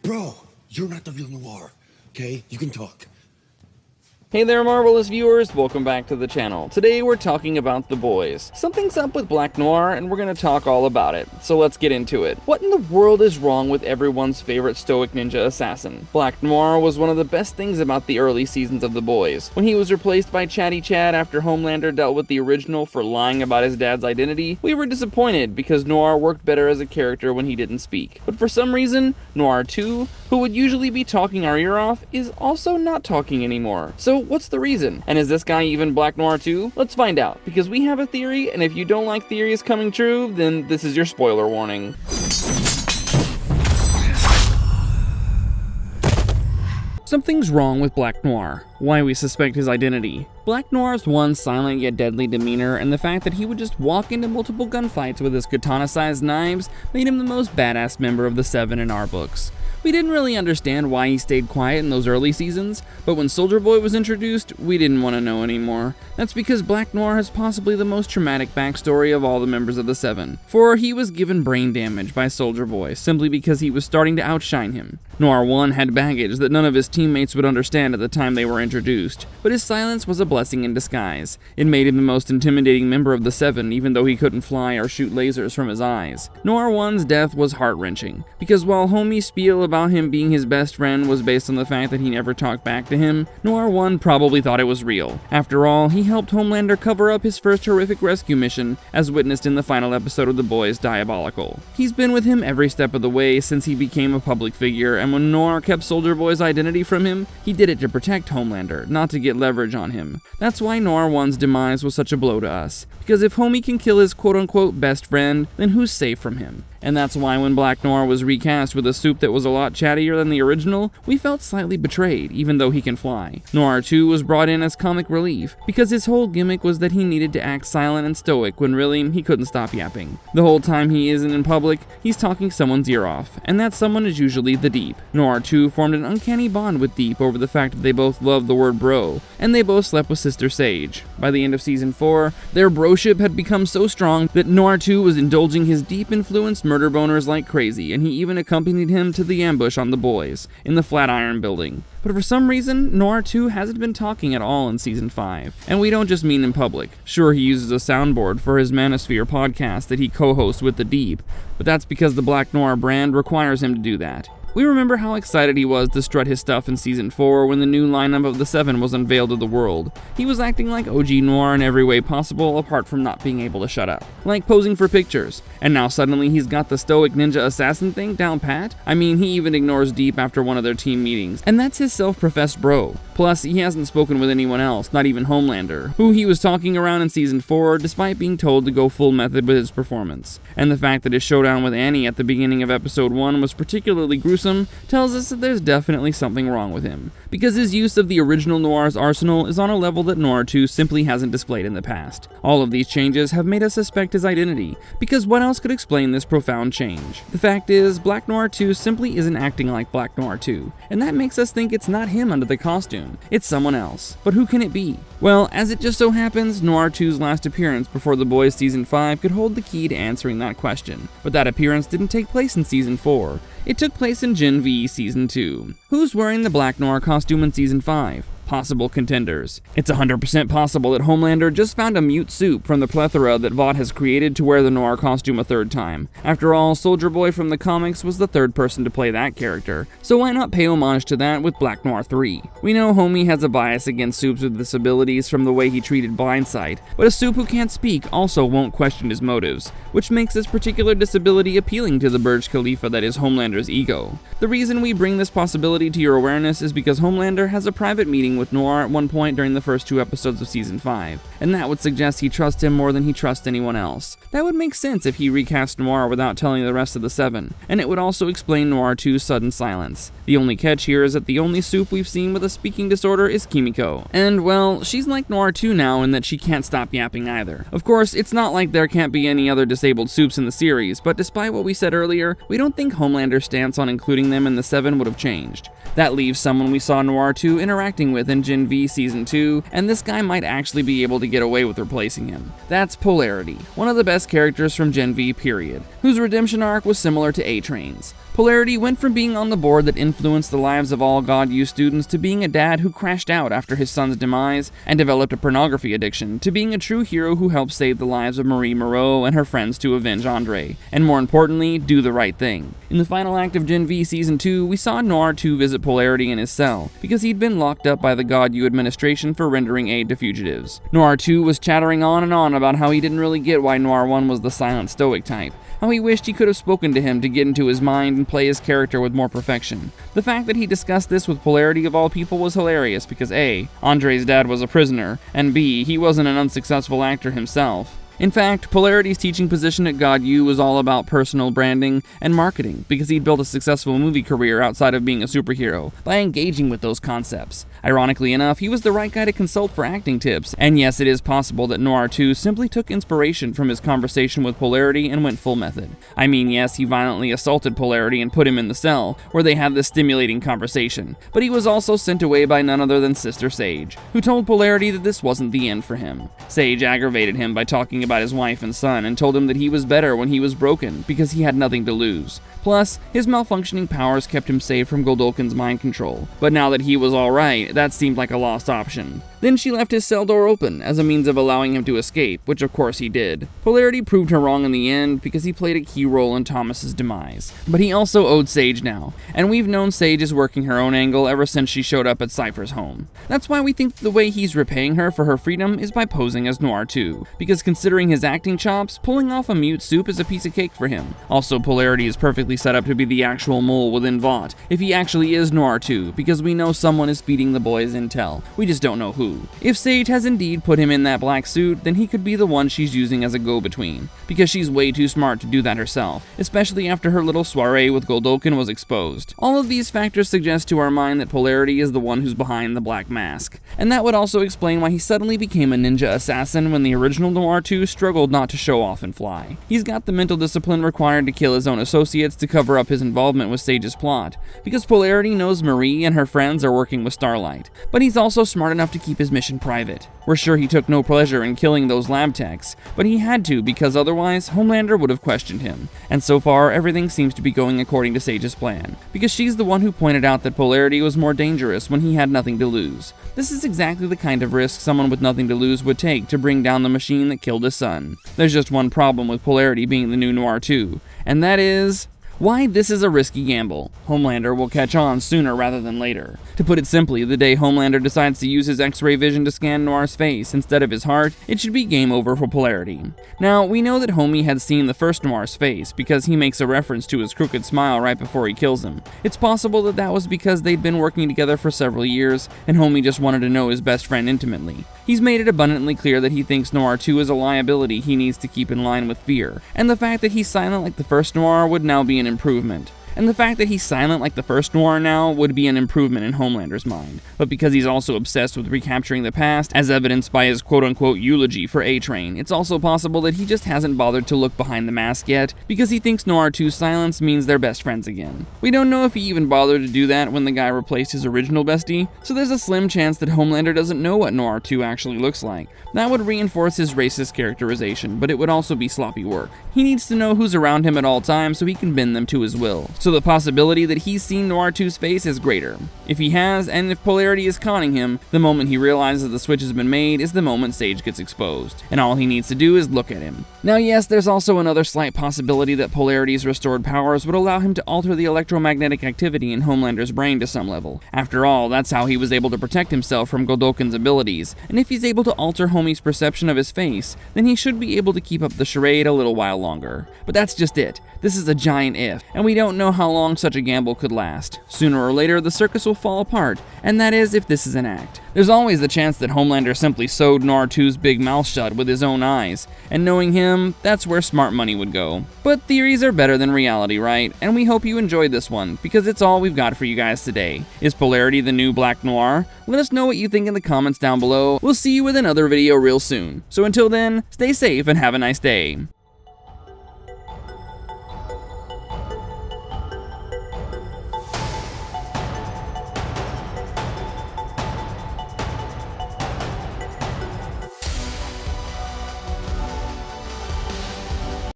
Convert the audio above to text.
Bro, you're not the real Noir, okay? You can talk. Hey there, Marvelous viewers, welcome back to the channel. Today we're talking about The Boys. Something's up with Black Noir, and we're gonna talk all about it, so let's get into it. What in the world is wrong with everyone's favorite stoic ninja assassin? Black Noir was one of the best things about the early seasons of The Boys. When he was replaced by Chatty Chad after Homelander dealt with the original for lying about his dad's identity, we were disappointed because Noir worked better as a character when he didn't speak. But for some reason, Noir 2, who would usually be talking our ear off, is also not talking anymore. So what's the reason? And is this guy even Black Noir 2? Let's find out, because we have a theory, and if you don't like theories coming true, then this is your spoiler warning. Something's wrong with Black Noir. Why we suspect his identity. Black Noir's silent yet deadly demeanor, and the fact that he would just walk into multiple gunfights with his katana-sized knives made him the most badass member of the Seven in our books. We didn't really understand why he stayed quiet in those early seasons, but when Soldier Boy was introduced, we didn't want to know anymore. That's because Black Noir has possibly the most traumatic backstory of all the members of the Seven, for he was given brain damage by Soldier Boy simply because he was starting to outshine him. Noir 1 had baggage that none of his teammates would understand at the time they were introduced, but his silence was a blessing in disguise. It made him the most intimidating member of the Seven, even though he couldn't fly or shoot lasers from his eyes. Noir 1's death was heart-wrenching, because while Homie's spiel about him being his best friend was based on the fact that he never talked back to him, Noir 1 probably thought it was real. After all, he helped Homelander cover up his first horrific rescue mission, as witnessed in the final episode of The Boys Diabolical. He's been with him every step of the way since he became a public figure, and when Noir kept Soldier Boy's identity from him, he did it to protect Homelander, not to get leverage on him. That's why Noir 1's demise was such a blow to us, because if Homie can kill his quote-unquote best friend, then who's safe from him? And that's why when Black Noir was recast with a suit that was a lot chattier than the original, we felt slightly betrayed, even though he can fly. Noir 2 was brought in as comic relief, because his whole gimmick was that he needed to act silent and stoic when really he couldn't stop yapping. The whole time he isn't in public, he's talking someone's ear off, and that someone is usually the Deep. Noir 2 formed an uncanny bond with Deep over the fact that they both loved the word bro, and they both slept with Sister Sage. By the end of Season 4, their broship had become so strong that Noir 2 was indulging his Deep-influenced murder boners like crazy, and he even accompanied him to the ambush on the Boys, in the Flatiron Building. But for some reason, Noir 2 hasn't been talking at all in Season 5. And we don't just mean in public. Sure, he uses a soundboard for his Manosphere podcast that he co-hosts with the Deep, but that's because the Black Noir brand requires him to do that. We remember how excited he was to strut his stuff in Season 4 when the new lineup of the Seven was unveiled to the world. He was acting like OG Noir in every way possible, apart from not being able to shut up. Like posing for pictures. And now suddenly he's got the stoic ninja assassin thing down pat? I mean, he even ignores Deep after one of their team meetings. And that's his self-professed bro. Plus, he hasn't spoken with anyone else, not even Homelander, who he was talking around in Season 4 despite being told to go full method with his performance. And the fact that his showdown with Annie at the beginning of Episode 1 was particularly gruesome tells us that there's definitely something wrong with him, because his use of the original Noir's arsenal is on a level that Noir 2 simply hasn't displayed in the past. All of these changes have made us suspect his identity, because what else could explain this profound change? The fact is, Black Noir 2 simply isn't acting like Black Noir 2, and that makes us think it's not him under the costume, it's someone else. But who can it be? Well, as it just so happens, Noir 2's last appearance before The Boys Season 5 could hold the key to answering that question, but that appearance didn't take place in Season 4. It took place in Gen V Season 2. Who's wearing the Black Noir costume in Season 5? Possible contenders. It's 100% possible that Homelander just found a mute soup from the plethora that Vought has created to wear the Noir costume a third time. After all, Soldier Boy from the comics was the third person to play that character, so why not pay homage to that with Black Noir 3? We know Homie has a bias against soups with disabilities from the way he treated Blindside, but a soup who can't speak also won't question his motives, which makes this particular disability appealing to the Burj Khalifa that is Homelander's ego. The reason we bring this possibility to your awareness is because Homelander has a private meeting with Noir at one point during the first 2 episodes of Season 5, and that would suggest he trusts him more than he trusts anyone else. That would make sense if he recast Noir without telling the rest of the Seven, and it would also explain Noir 2's sudden silence. The only catch here is that the only soup we've seen with a speaking disorder is Kimiko, and well, she's like Noir 2 now in that she can't stop yapping either. Of course, it's not like there can't be any other disabled soups in the series, but despite what we said earlier, we don't think Homelander's stance on including them in the Seven would have changed. That leaves someone we saw Noir 2 interacting with in Gen V Season 2, and this guy might actually be able to get away with replacing him. That's Polarity, one of the best characters from Gen V period, whose redemption arc was similar to A-Train's. Polarity went from being on the board that influenced the lives of all God U students to being a dad who crashed out after his son's demise and developed a pornography addiction, to being a true hero who helped save the lives of Marie Moreau and her friends to avenge Andre, and more importantly, do the right thing. In the final act of Gen V Season 2, we saw Noir 2 visit Polarity in his cell, because he'd been locked up by the God U administration for rendering aid to fugitives. Noir 2 was chattering on and on about how he didn't really get why Noir 1 was the silent stoic type, how he wished he could have spoken to him to get into his mind and play his character with more perfection. The fact that he discussed this with Polarity of all people was hilarious because A, Andre's dad was a prisoner, and B, he wasn't an unsuccessful actor himself. In fact, Polarity's teaching position at God U was all about personal branding and marketing because he'd built a successful movie career outside of being a superhero by engaging with those concepts. Ironically enough, he was the right guy to consult for acting tips, and yes, it is possible that Noir 2 simply took inspiration from his conversation with Polarity and went full method. I mean, yes, he violently assaulted Polarity and put him in the cell, where they had this stimulating conversation, but he was also sent away by none other than Sister Sage, who told Polarity that this wasn't the end for him. Sage aggravated him by talking about his wife and son and told him that he was better when he was broken because he had nothing to lose. Plus, his malfunctioning powers kept him safe from Goldolkin's mind control, but now that he was alright, that seemed like a lost option. Then she left his cell door open as a means of allowing him to escape, which of course he did. Polarity proved her wrong in the end because he played a key role in Thomas's demise. But he also owed Sage now, and we've known Sage is working her own angle ever since she showed up at Cypher's home. That's why we think the way he's repaying her for her freedom is by posing as Noir 2, because considering his acting chops, pulling off a mute soup is a piece of cake for him. Also, Polarity is perfectly set up to be the actual mole within Vought, if he actually is Noir 2, because we know someone is feeding the boys intel. We just don't know who. If Sage has indeed put him in that black suit, then he could be the one she's using as a go-between, because she's way too smart to do that herself, especially after her little soiree with Goldolkin was exposed. All of these factors suggest to our mind that Polarity is the one who's behind the black mask, and that would also explain why he suddenly became a ninja assassin when the original Noir 2 struggled not to show off and fly. He's got the mental discipline required to kill his own associates to cover up his involvement with Sage's plot, because Polarity knows Marie and her friends are working with Starlight, but he's also smart enough to keep his mission private. We're sure he took no pleasure in killing those lab techs, but he had to because otherwise Homelander would have questioned him. And so far, everything seems to be going according to Sage's plan, because she's the one who pointed out that Polarity was more dangerous when he had nothing to lose. This is exactly the kind of risk someone with nothing to lose would take to bring down the machine that killed his son. There's just one problem with Polarity being the new Noir 2, and that is why this is a risky gamble. Homelander will catch on sooner rather than later. To put it simply, the day Homelander decides to use his X-ray vision to scan Noir's face instead of his heart, it should be game over for Polarity. Now, we know that Homie had seen the first Noir's face because he makes a reference to his crooked smile right before he kills him. It's possible that that was because they'd been working together for several years, and Homie just wanted to know his best friend intimately. He's made it abundantly clear that he thinks Noir 2 is a liability he needs to keep in line with fear, and the fact that he's silent like the first Noir would now be an improvement. And the fact that he's silent like the first Noir now would be an improvement in Homelander's mind. But because he's also obsessed with recapturing the past, as evidenced by his quote-unquote eulogy for A-Train, it's also possible that he just hasn't bothered to look behind the mask yet, because he thinks Noir 2's silence means they're best friends again. We don't know if he even bothered to do that when the guy replaced his original bestie, so there's a slim chance that Homelander doesn't know what Noir 2 actually looks like. That would reinforce his racist characterization, but it would also be sloppy work. He needs to know who's around him at all times so he can bend them to his will. So the possibility that he's seen Noir 2's face is greater. If he has, and if Polarity is conning him, the moment he realizes the switch has been made is the moment Sage gets exposed, and all he needs to do is look at him. Now yes, there's also another slight possibility that Polarity's restored powers would allow him to alter the electromagnetic activity in Homelander's brain to some level. After all, that's how he was able to protect himself from Goldolkin's abilities, and if he's able to alter Homie's perception of his face, then he should be able to keep up the charade a little while longer. But that's just it. This is a giant if, and we don't know how long such a gamble could last. Sooner or later, the circus will fall apart, and that is if this is an act. There's always the chance that Homelander simply sewed Noir 2's big mouth shut with his own eyes, and knowing him, that's where smart money would go. But theories are better than reality, right? And we hope you enjoyed this one, because it's all we've got for you guys today. Is Polarity the new Black Noir? Let us know what you think in the comments down below. We'll see you with another video real soon. So until then, stay safe and have a nice day.